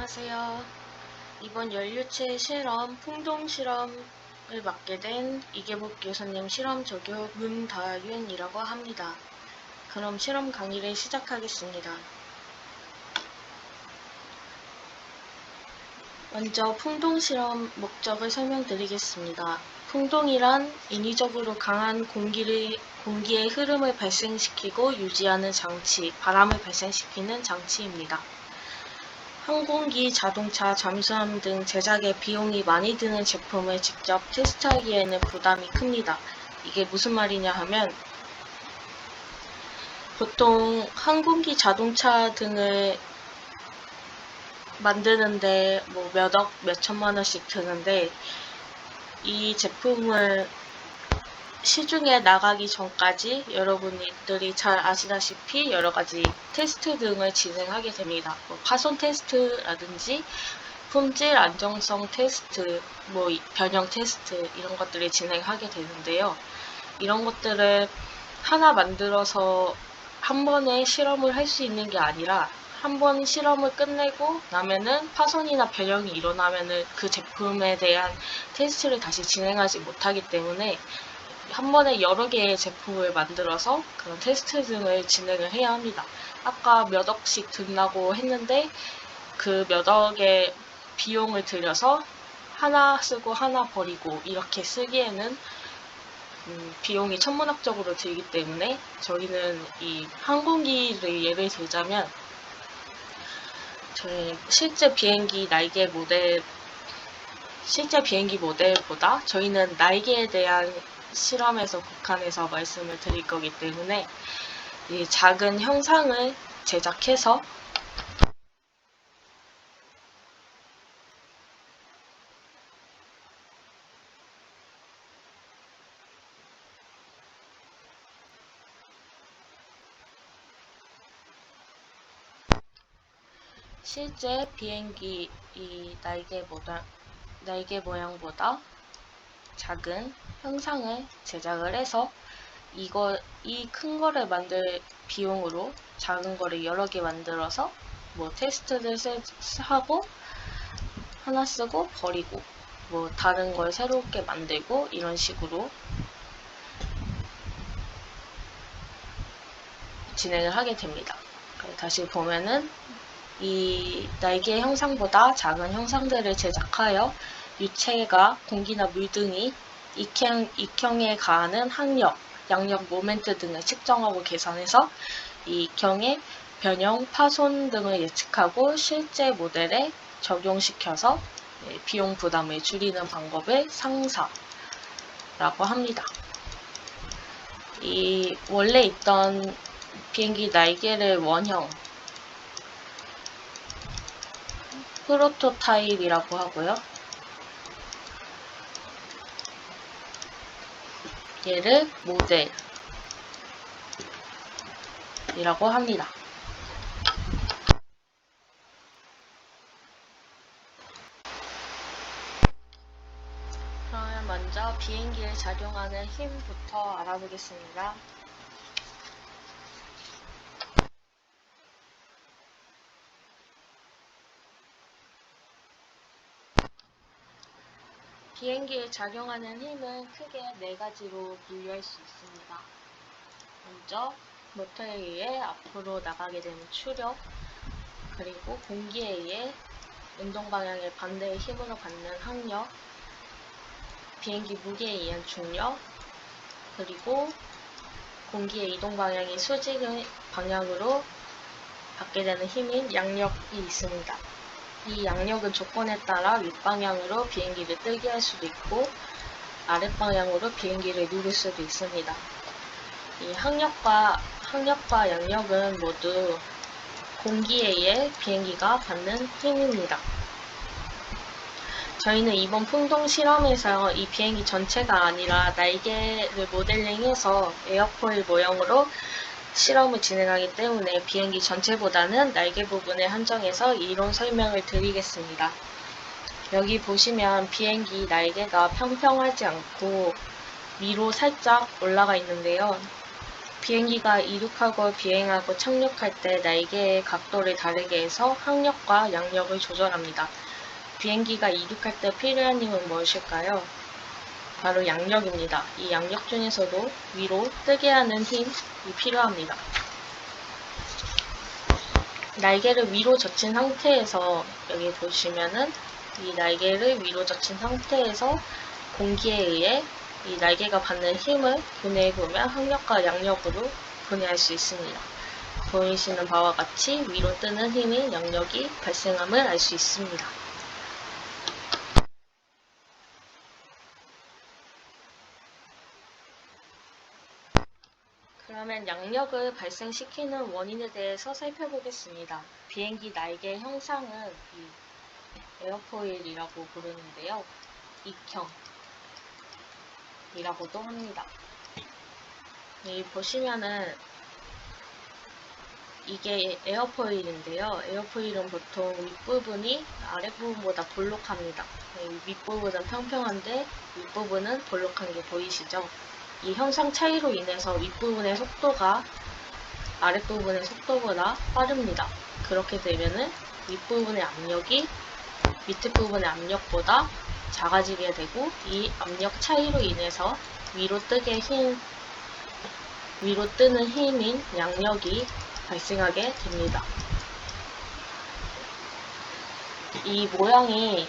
안녕하세요. 이번 연료체 실험, 풍동 실험을 맡게 된 이계복 교수님 실험 조교 문다윤이라고 합니다. 그럼 실험 강의를 시작하겠습니다. 먼저 풍동 실험 목적을 설명드리겠습니다. 풍동이란 인위적으로 강한 공기의 흐름을 발생시키고 유지하는 장치, 바람을 발생시키는 장치입니다. 항공기, 자동차, 잠수함 등 제작에 비용이 많이 드는 제품을 직접 테스트하기에는 부담이 큽니다. 이게 무슨 말이냐 하면 보통 항공기, 자동차 등을 만드는데 몇억, 몇천만 원씩 드는데 이 제품을 시중에 나가기 전까지 여러분들이 잘 아시다시피 여러가지 테스트 등을 진행하게 됩니다. 파손 테스트라든지 품질 안정성 테스트, 변형 테스트 이런 것들을 진행하게 되는데요. 이런 것들을 하나 만들어서 한 번에 실험을 할 수 있는 게 아니라 한 번 실험을 끝내고 나면은 파손이나 변형이 일어나면은 그 제품에 대한 테스트를 다시 진행하지 못하기 때문에 한 번에 여러 개의 제품을 만들어서 그런 테스트 등을 진행을 해야 합니다. 아까 몇 억씩 든다고 했는데 그 몇 억의 비용을 들여서 하나 쓰고 하나 버리고 이렇게 쓰기에는 비용이 천문학적으로 들기 때문에 저희는 이 항공기를 예를 들자면 저희 실제 비행기 모델보다 저희는 날개에 대한 실험에서 국한해서 말씀을 드릴 거기 때문에 이 작은 형상을 제작해서 실제 비행기 이 날개 모양보다 작은 형상을 제작을 해서 이 큰 거를 만들 비용으로 작은 거를 여러 개 만들어서 테스트를 하고 하나 쓰고 버리고 다른 걸 새롭게 만들고 이런 식으로 진행을 하게 됩니다. 다시 보면은 이 날개 형상보다 작은 형상들을 제작하여 유체가 공기나 물 등이 익형에 가하는 항력, 양력, 모멘트 등을 측정하고 계산해서 이 익형의 변형, 파손 등을 예측하고 실제 모델에 적용시켜서 비용 부담을 줄이는 방법을 상사라고 합니다. 이 원래 있던 비행기 날개를 원형 프로토타입이라고 하고요. 얘를 모델이라고 합니다. 그러면 먼저 비행기를 작용하는 힘부터 알아보겠습니다. 비행기에 작용하는 힘은 크게 4가지로 분류할 수 있습니다. 먼저 모터에 의해 앞으로 나가게 되는 추력, 그리고 공기에 의해 운동 방향의 반대의 힘으로 받는 항력, 비행기 무게에 의한 중력, 그리고 공기의 이동 방향이 수직의 방향으로 받게 되는 힘인 양력이 있습니다. 이 양력은 조건에 따라 윗방향으로 비행기를 뜨게 할 수도 있고 아랫방향으로 비행기를 누를 수도 있습니다. 이 항력과 양력은 모두 공기에 의해 비행기가 받는 힘입니다. 저희는 이번 풍동 실험에서 이 비행기 전체가 아니라 날개를 모델링해서 에어포일 모형으로 실험을 진행하기 때문에 비행기 전체보다는 날개 부분에 한정해서 이론 설명을 드리겠습니다. 여기 보시면 비행기 날개가 평평하지 않고 위로 살짝 올라가 있는데요. 비행기가 이륙하고 비행하고 착륙할 때 날개의 각도를 다르게 해서 항력과 양력을 조절합니다. 비행기가 이륙할 때 필요한 힘은 무엇일까요? 바로 양력입니다. 이 양력 중에서도 위로 뜨게 하는 힘이 필요합니다. 날개를 위로 젖힌 상태에서 여기 보시면은 이 날개를 위로 젖힌 상태에서 공기에 의해 이 날개가 받는 힘을 분해해보면 항력과 양력으로 분해할 수 있습니다. 보이시는 바와 같이 위로 뜨는 힘인 양력이 발생함을 알 수 있습니다. 그러면 양력을 발생시키는 원인에 대해서 살펴보겠습니다. 비행기 날개 형상은 이 에어포일이라고 부르는데요. 익형이라고도 합니다. 여기 보시면은 이게 에어포일인데요. 에어포일은 보통 윗부분이 아랫부분보다 볼록합니다. 윗부분은 평평한데 윗부분은 볼록한 게 보이시죠? 이 형상 차이로 인해서 윗부분의 속도가 아랫부분의 속도보다 빠릅니다. 그렇게 되면은 윗부분의 압력이 밑에 부분의 압력보다 작아지게 되고 이 압력 차이로 인해서 위로 뜨는 힘인 양력이 발생하게 됩니다. 이 모양이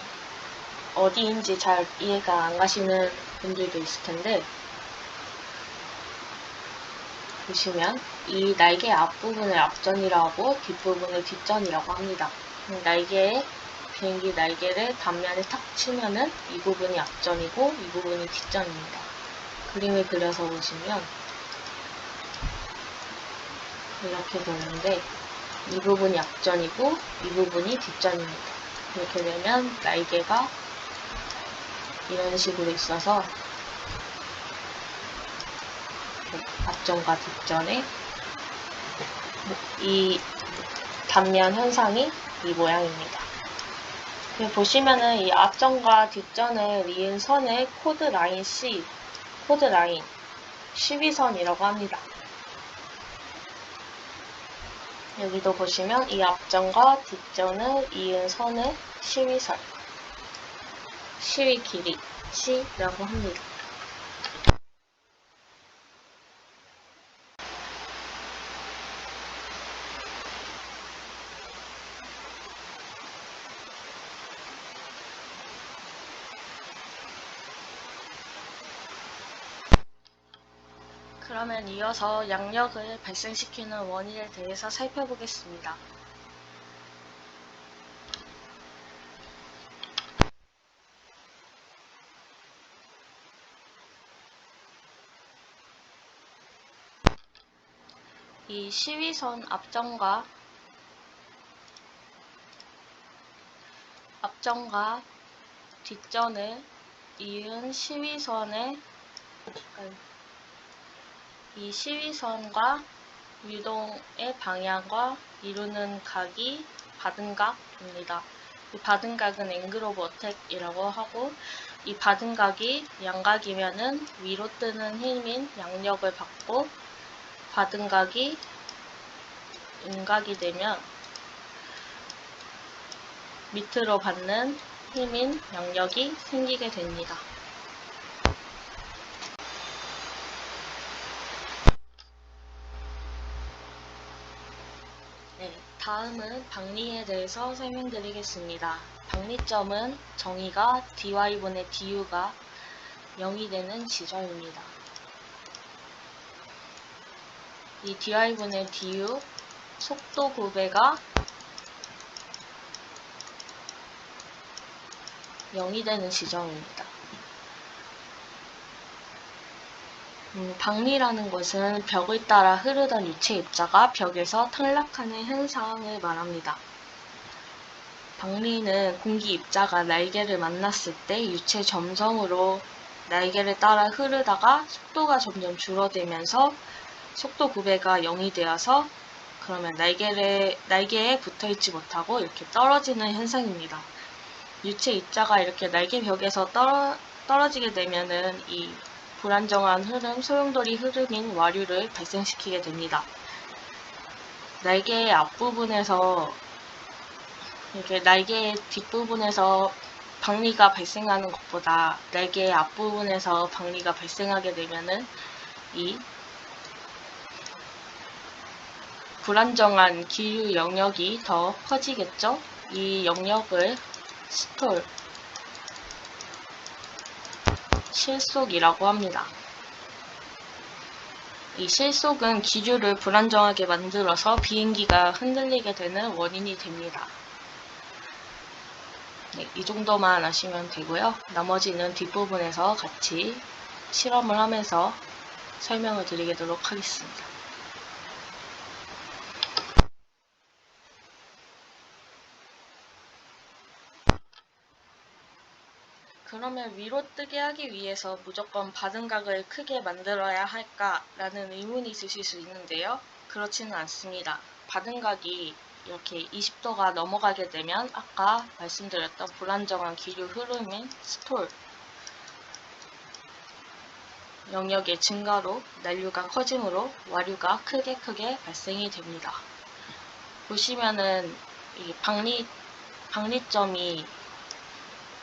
어디인지 잘 이해가 안 가시는 분들도 있을 텐데, 보시면 이 날개 앞부분을 앞전이라고 뒷부분을 뒷전이라고 합니다. 비행기 날개를 단면에 탁 치면은 이 부분이 앞전이고 이 부분이 뒷전입니다. 그림을 그려서 보시면 이렇게 되는데 이 부분이 앞전이고 이 부분이 뒷전입니다. 이렇게 되면 날개가 이런 식으로 있어서 앞전과 뒷전에 이 단면 현상이 이 모양입니다. 보시면은 이 앞전과 뒷전을 이은 선을 코드라인 12선이라고 합니다. 여기도 보시면 이 앞전과 뒷전을 이은 선을 12선, 12 길이 C라고 합니다. 그러면 이어서 양력을 발생시키는 원인에 대해서 살펴보겠습니다. 이 12선 앞전과 뒷전을 이은 12선의 이 12선과 유동의 방향과 이루는 각이 받은각입니다. 이 받은각은 앵글 오브 어택이라고 하고, 이 받은각이 양각이면은 위로 뜨는 힘인 양력을 받고, 받은각이 음각이 되면 밑으로 받는 힘인 양력이 생기게 됩니다. 다음은 박리에 대해서 설명드리겠습니다. 박리점은 정의가 dy분의 du가 0이 되는 지점입니다. 이 dy분의 du 속도 9배가 0이 되는 지점입니다. 박리라는 것은 벽을 따라 흐르던 유체 입자가 벽에서 탈락하는 현상을 말합니다. 박리는 공기 입자가 날개를 만났을 때 유체 점성으로 날개를 따라 흐르다가 속도가 점점 줄어들면서 속도 9배가 0이 되어서 그러면 날개에 붙어있지 못하고 이렇게 떨어지는 현상입니다. 유체 입자가 이렇게 날개 벽에서 떨어지게 되면은 이 불안정한 흐름, 소용돌이 흐름인 와류를 발생시키게 됩니다. 날개의 앞부분에서 이렇게 날개의 뒷부분에서 박리가 발생하는 것보다 날개의 앞부분에서 박리가 발생하게 되면은 이 불안정한 기류 영역이 더 커지겠죠? 이 영역을 스톨, 실속이라고 합니다. 이 실속은 기류를 불안정하게 만들어서 비행기가 흔들리게 되는 원인이 됩니다. 네, 이 정도만 아시면 되고요. 나머지는 뒷부분에서 같이 실험을 하면서 설명을 드리도록 하겠습니다. 그러면 위로 뜨게 하기 위해서 무조건 받은 각을 크게 만들어야 할까라는 의문이 있으실 수 있는데요. 그렇지는 않습니다. 받은 각이 이렇게 20도가 넘어가게 되면 아까 말씀드렸던 불안정한 기류 흐름인 스톨 영역의 증가로 난류가 커짐으로 와류가 크게 발생이 됩니다. 보시면은 이 박리점이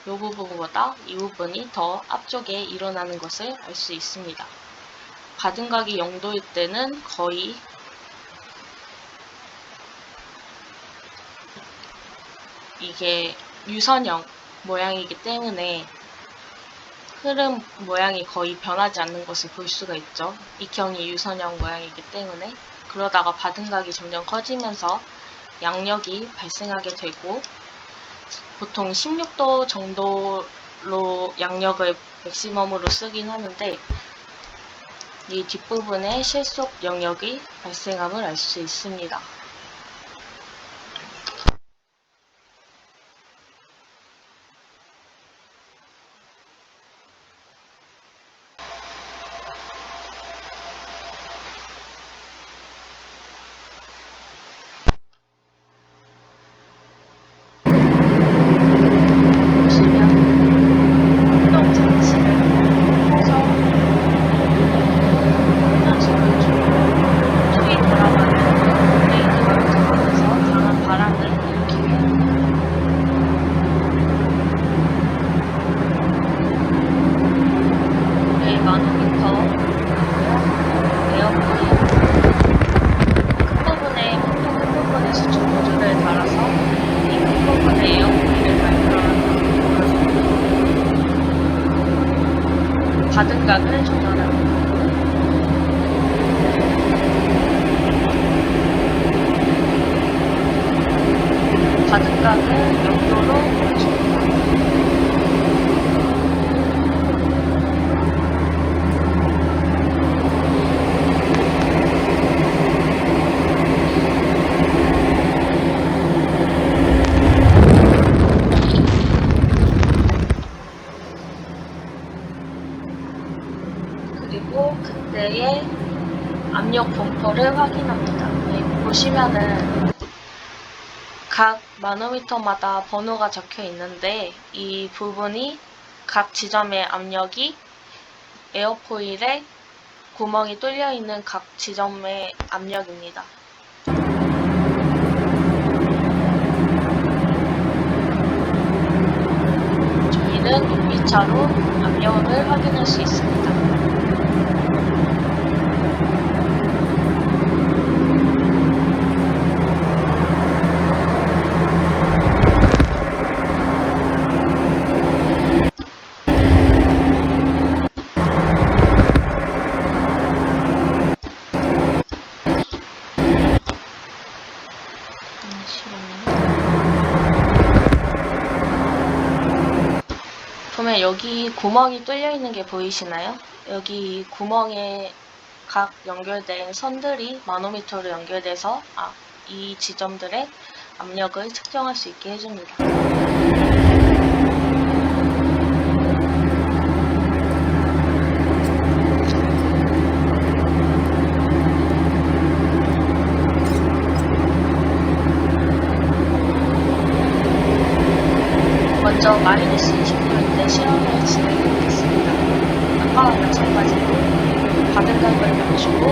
이 부분보다 이 부분이 더 앞쪽에 일어나는 것을 알 수 있습니다. 받은 각이 0도일 때는 거의 이게 유선형 모양이기 때문에 흐름 모양이 거의 변하지 않는 것을 볼 수가 있죠. 익형이 유선형 모양이기 때문에. 그러다가 받은 각이 점점 커지면서 양력이 발생하게 되고 보통 16도 정도로 양력을 맥시멈으로 쓰긴 하는데 이 뒷부분에 실속 영역이 발생함을 알 수 있습니다. 받은 각을 조절합니다. 받은 각을 0도로 맞춥니다. 그리고 그때의 압력 분포를 확인합니다. 보시면은 각 마노미터마다 번호가 적혀 있는데 이 부분이 각 지점의 압력이 에어포일에 구멍이 뚫려 있는 각 지점의 압력입니다. 저희는 눈빛차로 압력을 확인할 수 있습니다. 그러면 여기 구멍이 뚫려 있는 게 보이시나요? 여기 구멍에 각 연결된 선들이 마노미터로 연결돼서 이 지점들의 압력을 측정할 수 있게 해줍니다. 먼저 마이너스 20도일 때 실험을 진행하겠습니다. 아까 아까와 마찬가지로 바든각을 맞추고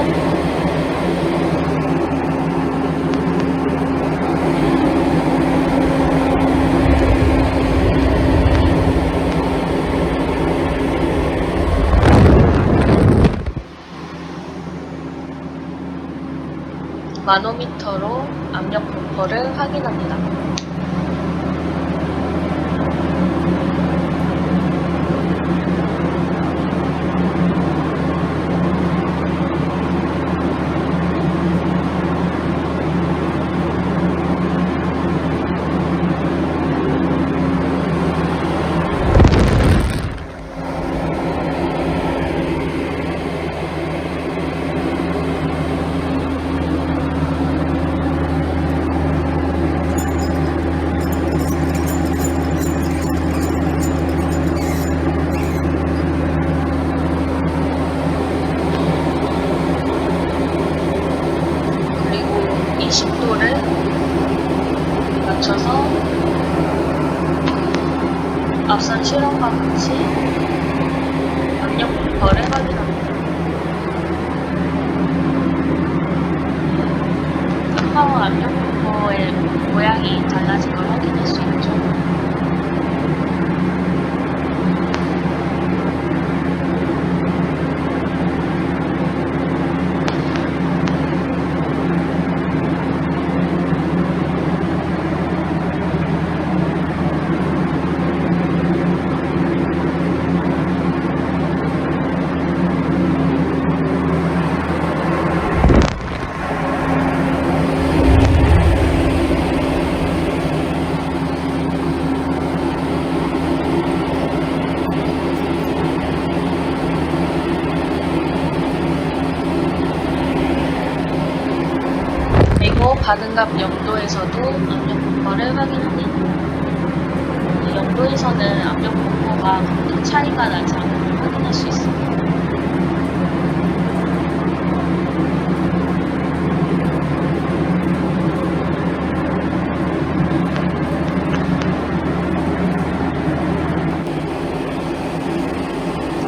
마노미터로 압력 분포를 확인합니다. 맞춰서 앞선 실험과 같이 압력 분포를 확인합니다. 끝파와 압력 분포의 모양이 달라진 걸 확인할 수 있죠. 바든갑 영도에서도 압력 분포를 확인합니다. 이 영도에서는 압력 분포가 큰 차이가 나지 않는 걸 확인할 수 있습니다.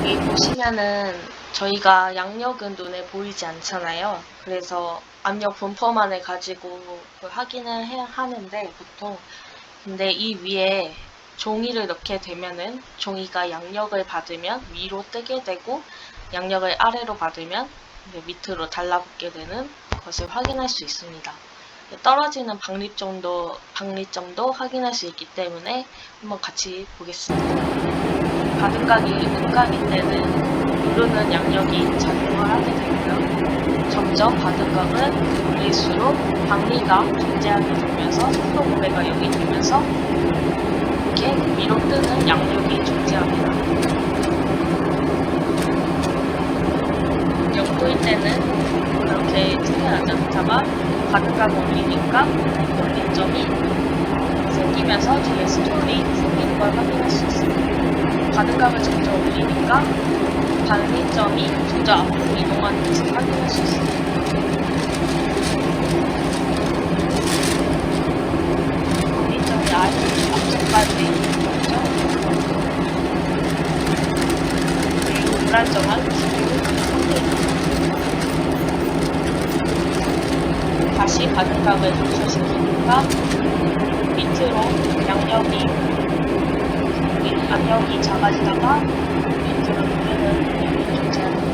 여기 보시면은 저희가 양력은 눈에 보이지 않잖아요. 그래서 압력 분포만을 가지고 확인을 해야 하는데 보통 근데 이 위에 종이를 넣게 되면은 종이가 양력을 받으면 위로 뜨게 되고 양력을 아래로 받으면 밑으로 달라붙게 되는 것을 확인할 수 있습니다. 떨어지는 박리점도 확인할 수 있기 때문에 한번 같이 보겠습니다. 바든각이 음각일 때는 누르는 양력이 작용을 하게 되고요. 점점 바든각은 올릴수록 박리가 존재하게 되면서 속도 고배가 여기 되면서 이렇게 위로 뜨는 양력이 존재합니다. 영도일 때는 이렇게 틀에 앉았다가 바든각을 올리니까 올림점이 생기면서 뒤에 스톨이 생기는 걸 확인할 수 있습니다. 바든각을 점점 올리니까 박리점이 점점 앞으로 이동하는 것을 확인할 수 있습니다. 박리점이 앞쪽까지 있는 거죠. 그리고 불안정한 기류를 다시 바든각을 감소시키니까 밑으로 압력이 작아지다가 밑으로 누르는 힘이 존재합니다.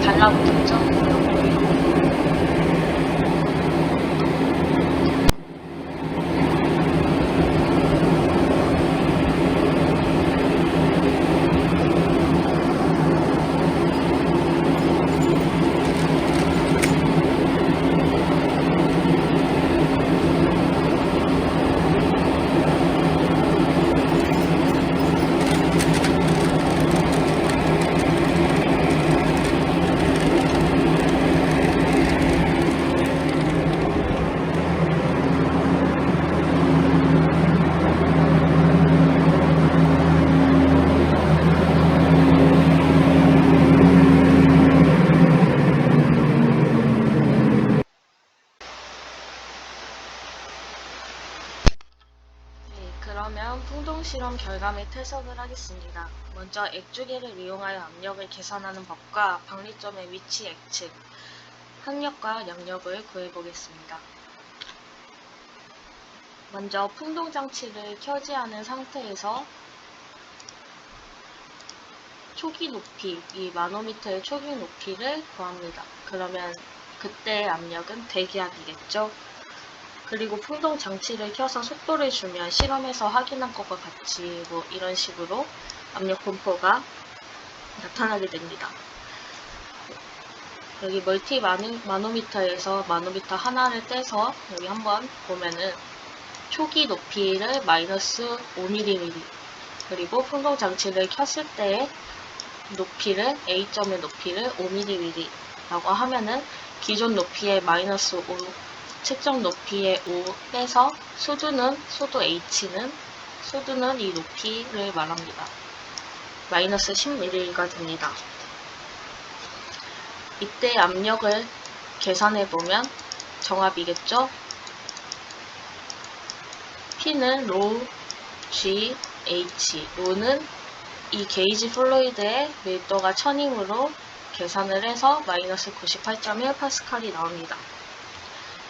달라붙었죠? 실험 결과 및 해석을 하겠습니다. 먼저 액주계를 이용하여 압력을 계산하는 법과 박리점의 위치 예측, 항력과 양력을 구해보겠습니다. 먼저 풍동장치를 켜지 않은 상태에서 초기 높이, 이 마노미터의 초기 높이를 구합니다. 그러면 그때의 압력은 대기압이겠죠. 그리고 풍동 장치를 켜서 속도를 주면 실험에서 확인한 것과 같이 이런 식으로 압력 분포가 나타나게 됩니다. 여기 멀티 마노미터에서 마노미터 하나를 떼서 여기 한번 보면은 초기 높이를 마이너스 5mm, 그리고 풍동 장치를 켰을 때의 높이를 A점의 높이를 5mm 라고 하면은 기존 높이의 마이너스 5, 측정 높이의 5 빼서 소두 H는 소두는 이 높이를 말합니다. 마이너스 10mm가 됩니다. 이때 압력을 계산해보면 정압이겠죠? P는 ρ, G, H. ρ는 이 게이지 플루이드의 밀도가 1000이므로 계산을 해서 마이너스 98.1파스칼이 나옵니다.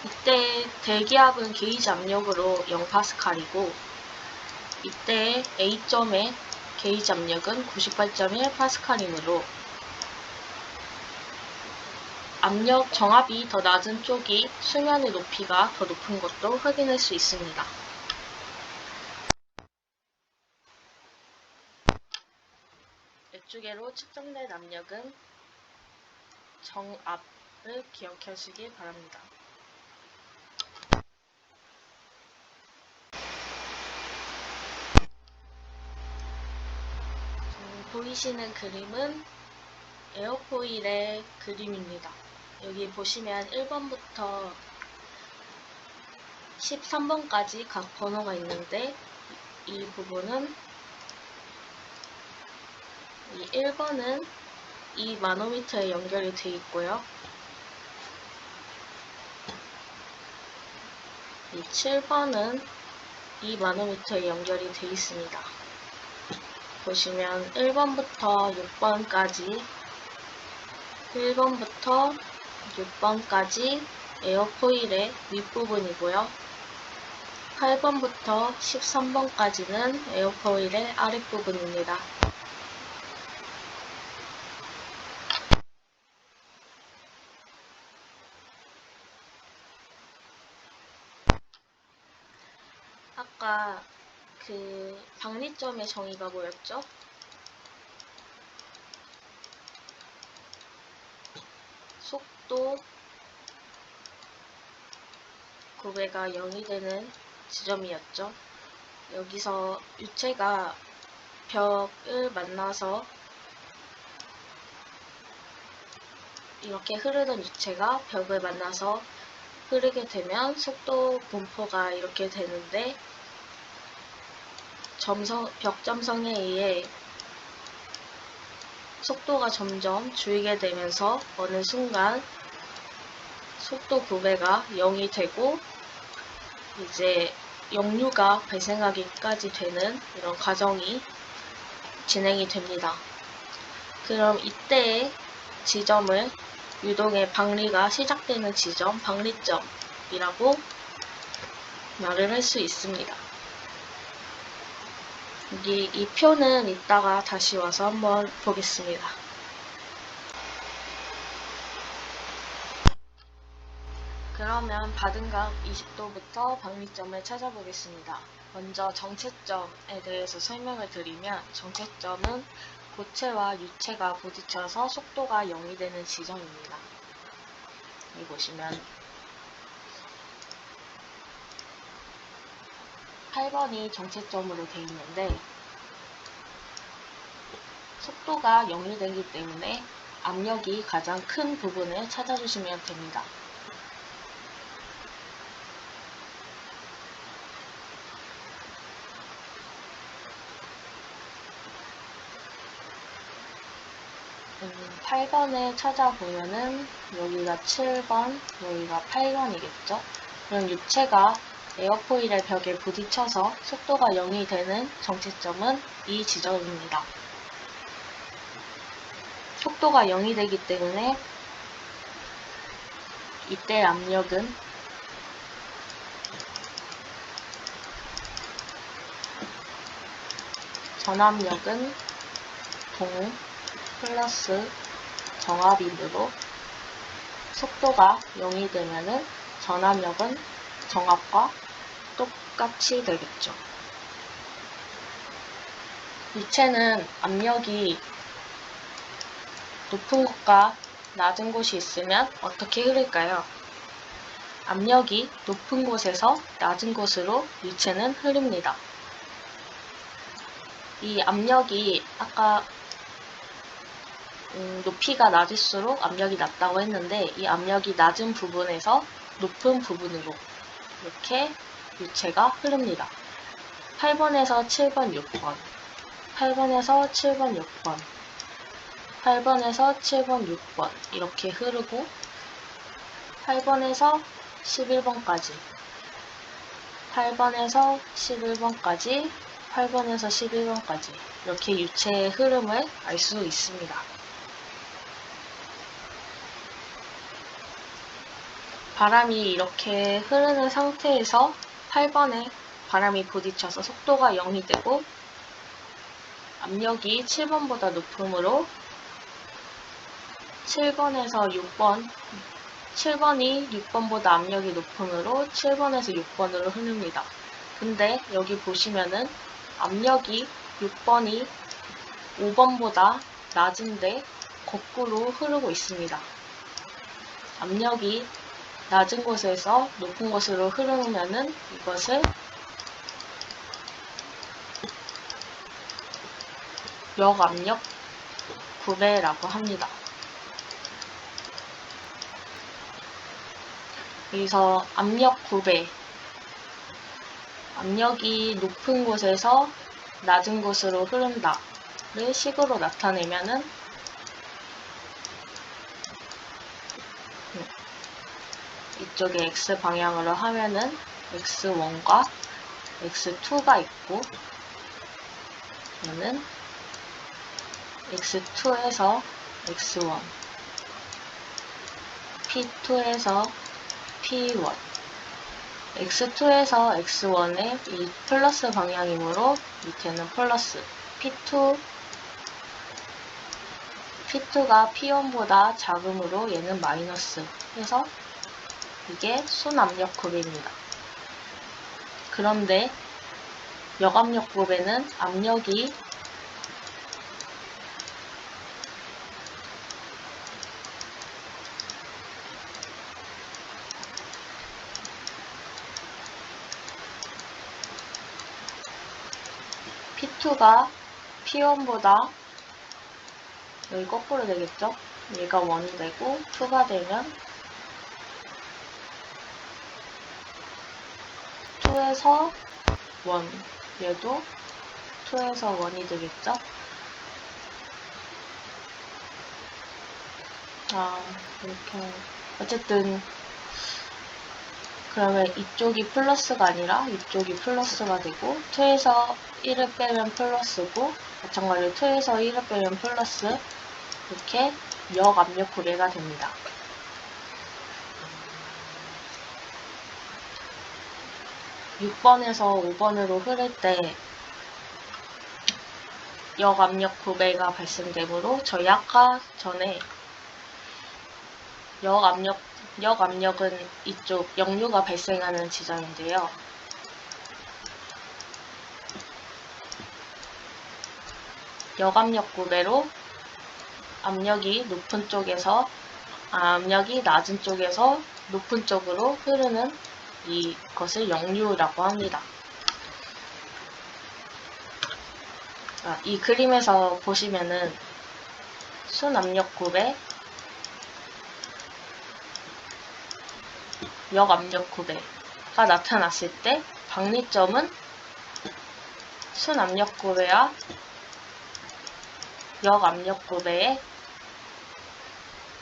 이때 대기압은 게이지 압력으로 0파스칼이고 이때 A점의 게이지 압력은 98.1파스칼이므로 압력 정압이 더 낮은 쪽이 수면의 높이가 더 높은 것도 확인할 수 있습니다. 액주계로 측정된 압력은 정압을 기억하시길 바랍니다. 보이시는 그림은 에어포일의 그림입니다. 여기 보시면 1번부터 13번까지 각 번호가 있는데 이 부분은 이 1번은 이 마노미터에 연결이 되어 있고요. 이 7번은 이 마노미터에 연결이 되어 있습니다. 보시면 1번부터 6번까지 에어포일의 윗부분이고요. 8번부터 13번까지는 에어포일의 아랫부분입니다. 아까 박리점의 정의가 뭐였죠? 속도 9배가 0이 되는 지점이었죠. 여기서 유체가 벽을 만나서 이렇게 흐르던 유체가 벽을 만나서 흐르게 되면 속도 분포가 이렇게 되는데 벽점성에 의해 속도가 점점 줄게 되면서 어느 순간 속도 9배가 0이 되고 이제 역류가 발생하기까지 되는 이런 과정이 진행이 됩니다. 그럼 이때의 지점을 유동의 박리가 시작되는 지점, 박리점이라고 말을 할 수 있습니다. 이 표는 이따가 다시 와서 한번 보겠습니다. 그러면 받은 각 20도부터 박리점을 찾아보겠습니다. 먼저 정체점에 대해서 설명을 드리면 정체점은 고체와 유체가 부딪혀서 속도가 0이 되는 지점입니다. 여기 보시면 8번이 정체점으로 되어 있는데 속도가 0이 되기 때문에 압력이 가장 큰 부분을 찾아주시면 됩니다. 음, 8번을 찾아보면은 여기가 7번, 여기가 8번이겠죠? 그럼 유체가 에어포일의 벽에 부딪혀서 속도가 0이 되는 정체점은 이 지점입니다. 속도가 0이 되기 때문에 이때 압력은 전압력은 동 플러스 정압이므로 속도가 0이 되면은 전압력은 정압과 똑같이 되겠죠. 유체는 압력이 높은 곳과 낮은 곳이 있으면 어떻게 흐를까요? 압력이 높은 곳에서 낮은 곳으로 유체는 흐릅니다. 이 압력이 아까 높이가 낮을수록 압력이 낮다고 했는데 이 압력이 낮은 부분에서 높은 부분으로 이렇게 유체가 흐릅니다. 8번에서 7번, 6번 8번에서 7번, 6번 8번에서 7번, 6번 이렇게 흐르고 8번에서 11번까지 8번에서 11번까지 8번에서 11번까지 이렇게 유체의 흐름을 알 수 있습니다. 바람이 이렇게 흐르는 상태에서 8번에 바람이 부딪혀서 속도가 0이 되고 압력이 7번보다 높으므로 7번에서 6번 7번이 6번보다 압력이 높으므로 7번에서 6번으로 흐릅니다. 근데 여기 보시면은 압력이 6번이 5번보다 낮은데 거꾸로 흐르고 있습니다. 압력이 낮은 곳에서 높은 곳으로 흐르면은 이것을 역압력 구배라고 합니다. 여기서 압력 구배, 압력이 높은 곳에서 낮은 곳으로 흐른다를 식으로 나타내면은 이쪽에 x 방향으로 하면은 x1과 x2가 있고 얘는 x2에서 x1 p2에서 p1 x2에서 x1의 이 플러스 방향이므로 밑에는 플러스 p2가 p1보다 작으므로 얘는 마이너스 해서 이게 순압력 구배입니다. 그런데 역압력 구배는 압력이 P2가 P1보다 여기 거꾸로 되겠죠? 얘가 1이 되고 2가 되면 2에서 1 얘도 2에서 1이 되겠죠? 이렇게 어쨌든 그러면 이쪽이 플러스가 아니라 이쪽이 플러스가 되고 2에서 1을 빼면 플러스고 마찬가지로 2에서 1을 빼면 플러스 이렇게 역압력 구배가 됩니다. (6번에서) (5번으로) 흐를 때 역압력 구배가 발생되므로 저희 아까 전에 역압력은 이쪽 역류가 발생하는 지점인데요. 역압력 구배로 압력이 낮은 쪽에서 높은 쪽으로 흐르는 이것을 역류라고 합니다. 이 그림에서 보시면은 순압력 구배, 역압력 구배가 나타났을 때 박리점은 순압력 구배와 역압력 구배의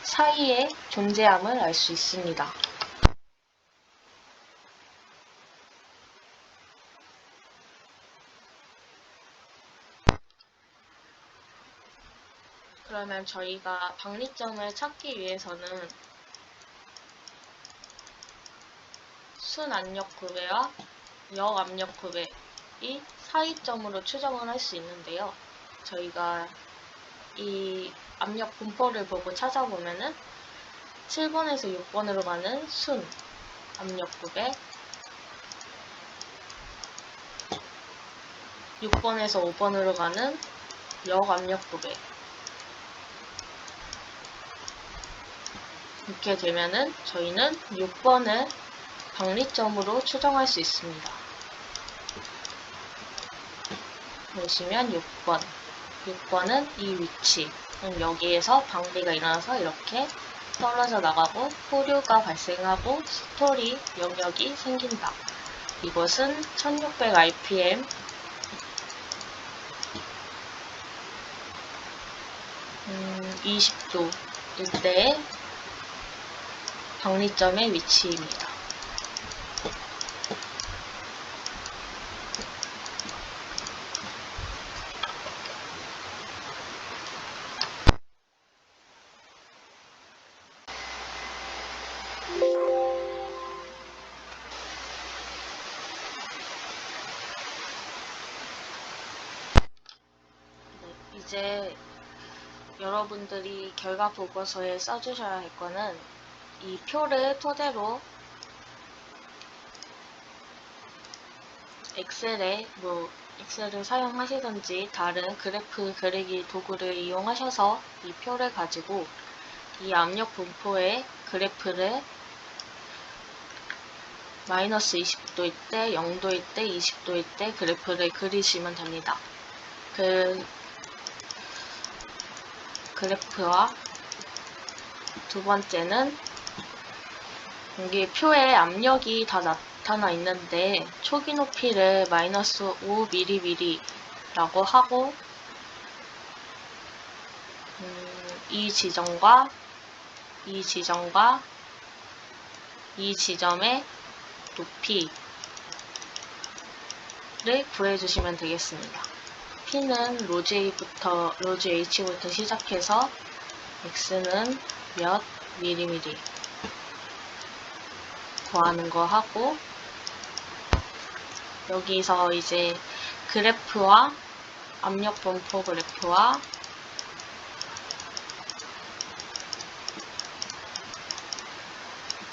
사이에 존재함을 알 수 있습니다. 그러면 저희가 박리점을 찾기 위해서는 순압력구배와 역압력구배이 사이점으로 추정을 할 수 있는데요. 저희가 이 압력 분포를 보고 찾아보면은 7번에서 6번으로 가는 순 압력구배, 6번에서 5번으로 가는 역압력구배, 이렇게 되면은 저희는 6번을 박리점으로 추정할 수 있습니다. 보시면 6번은 이 위치, 여기에서 방리가 일어나서 이렇게 떨어져 나가고 포류가 발생하고 스토리 영역이 생긴다. 이것은 1600 rpm 20도 일대의 박리점의 위치입니다. 이제 여러분들이 결과 보고서에 써주셔야 할 거는 이 표를 토대로 엑셀을 사용하시든지 다른 그래프 그리기 도구를 이용하셔서 이 표를 가지고 이 압력 분포의 그래프를 마이너스 20도일 때, 0도일 때, 20도일 때 그래프를 그리시면 됩니다. 그 그래프와 두 번째는 여기 표에 압력이 다 나타나 있는데 초기 높이를 마이너스 5mm 라고 하고 이 지점과 이 지점의 높이를 구해주시면 되겠습니다. P는 로즈 H부터 시작해서 X는 몇 mm 구하는 거 하고, 여기서 이제 그래프와 압력 분포 그래프와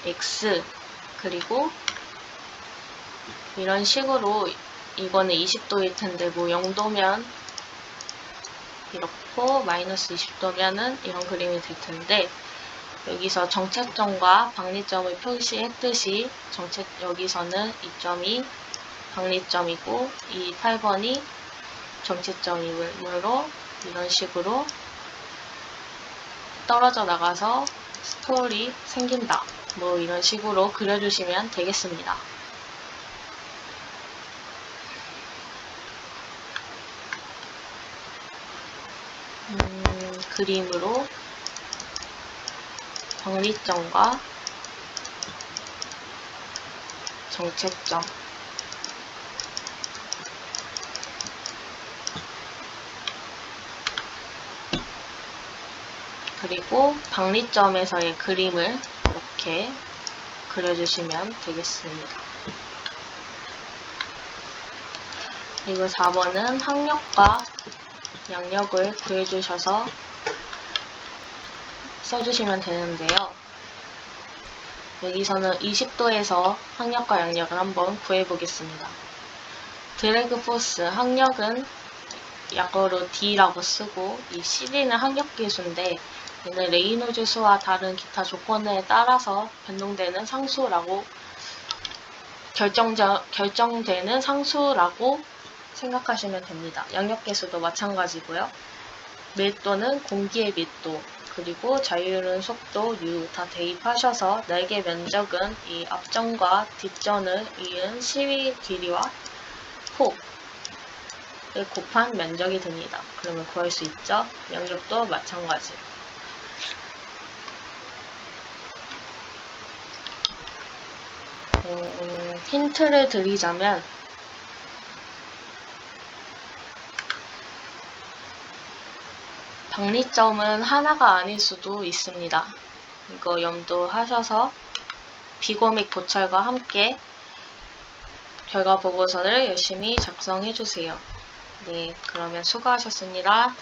X 그리고 이런 식으로, 이거는 20도일 텐데 뭐 0도면 이렇고 마이너스 20도면은 이런 그림이 될 텐데, 여기서 정체점과 박리점을 표시했듯이 여기서는 이 점이 박리점이고 이 8번이 정체점이므로 이런 식으로 떨어져 나가서 스토리 생긴다. 뭐 이런 식으로 그려주시면 되겠습니다. 그림으로 박리점과 정체점 그리고 박리점에서의 그림을 이렇게 그려주시면 되겠습니다. 그리고 4번은 항력과 양력을 구해주셔서 써주시면 되는데요. 여기서는 20도에서 항력과 양력을 한번 구해보겠습니다. 드래그 포스, 항력은 약어로 D라고 쓰고, 이 CD는 항력계수인데 얘는 레이놀즈 수와 다른 기타 조건에 따라서 변동되는 상수라고 결정되는 상수라고 생각하시면 됩니다. 양력계수도 마찬가지고요. 밀도는 공기의 밀도, 그리고 자율은 속도, U 다 대입하셔서 날개 면적은 이 앞전과 뒷전을 이은 시위 길이와 폭을 곱한 면적이 됩니다. 그러면 구할 수 있죠? 양력도 마찬가지. 힌트를 드리자면 박리점은 하나가 아닐 수도 있습니다. 이거 염두하셔서 비고믹 도찰과 함께 결과 보고서를 열심히 작성해 주세요. 네, 그러면 수고하셨습니다.